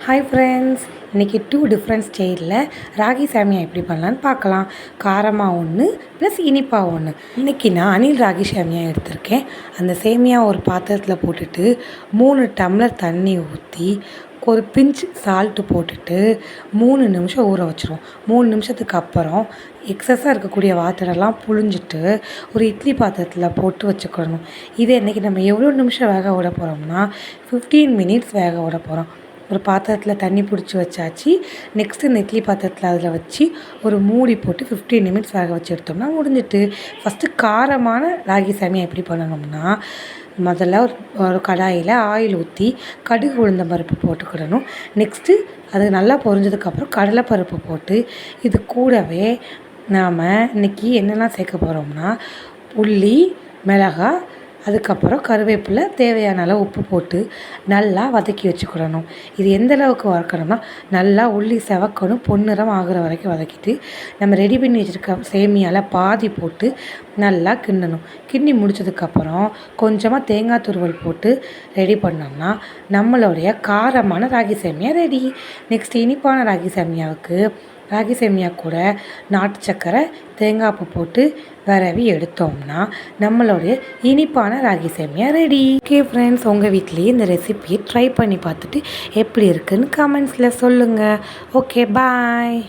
Hi friends, இன்றைக்கி 2 different ஸ்டைலில் ராகி சேமியா எப்படி பண்ணலான்னு பார்க்கலாம். காரமாக ஒன்று ப்ளஸ் இனிப்பாக ஒன்று. இன்றைக்கி நான் அணில் ராகி சேமியா எடுத்திருக்கேன். அந்த சேமியா ஒரு பாத்திரத்தில் போட்டுட்டு 3 டம்ளர் தண்ணி ஊற்றி ஒரு பிஞ்ச் சால்ட்டு போட்டுட்டு 3 நிமிஷம் ஊற வச்சுருவோம். 3 நிமிஷத்துக்கு அப்புறம் எக்ஸஸாக இருக்கக்கூடிய வாட்டரெல்லாம் புழிஞ்சிட்டு ஒரு இட்லி பாத்திரத்தில் போட்டு வச்சுக்கணும். இதை இன்றைக்கி நம்ம எவ்வளோ நிமிஷம் வேக விட போகிறோம்னா 15 மினிட்ஸ் வேக விட போகிறோம். ஒரு பாத்திரத்தில் தண்ணி பிடிச்சி வச்சாச்சு. நெக்ஸ்ட்டு இந்த இட்லி பாத்திரத்தில் அதில் வச்சு ஒரு மூடி போட்டு 15 நிமிட்ஸ் வேக வச்சு எடுத்தோம்னா முடிஞ்சிட்டு. ஃபஸ்ட்டு காரமான ராகி சேமியா எப்படி பண்ணணும்னா, முதல்ல ஒரு கடாயில் ஆயில் ஊற்றி கடுகு உளுந்தம் பருப்பு போட்டுக்கிடணும். நெக்ஸ்ட்டு அது நல்லா பொரிஞ்சதுக்கப்புறம் கடலைப்பருப்பு போட்டு இது கூடவே நாம் இன்றைக்கி என்னெல்லாம் சேர்க்க போகிறோம்னா உள்ளி, மிளகாய், அதுக்கப்புறம் கருவேப்பிலை, தேவையான அளவு உப்பு போட்டு நல்லா வதக்கி வச்சுக்கிடணும். இது எந்த அளவுக்கு வதக்கணும்னா நல்லா உள்ளி செவக்கணும், பொன்னிறம் ஆகிற வரைக்கும் வதக்கிட்டு நம்ம ரெடி பண்ணி வச்சுருக்க சேமியாவில் பாதி போட்டு நல்லா கிண்டணும். கிண்டி முடிச்சதுக்கப்புறம் கொஞ்சமாக தேங்காய் துருவல் போட்டு ரெடி பண்ணோம்னா நம்மளுடைய காரமான ராகி சேமியா ரெடி. நெக்ஸ்ட் இனிப்பான ராகி சேமியாவுக்கு ராகி சேமியா கூட நாட்டு சக்கரை, தேங்காய் பூ போட்டு விரவி எடுத்தோம்னா நம்மளுடைய இனிப்பான ராகி சேமியா ரெடி. ஓகே ஃப்ரெண்ட்ஸ், உங்கள் வீட்லேயே இந்த ரெசிபியை ட்ரை பண்ணி பார்த்துட்டு எப்படி இருக்குதுன்னு கமெண்ட்ஸில் சொல்லுங்கள். ஓகே, பாய்.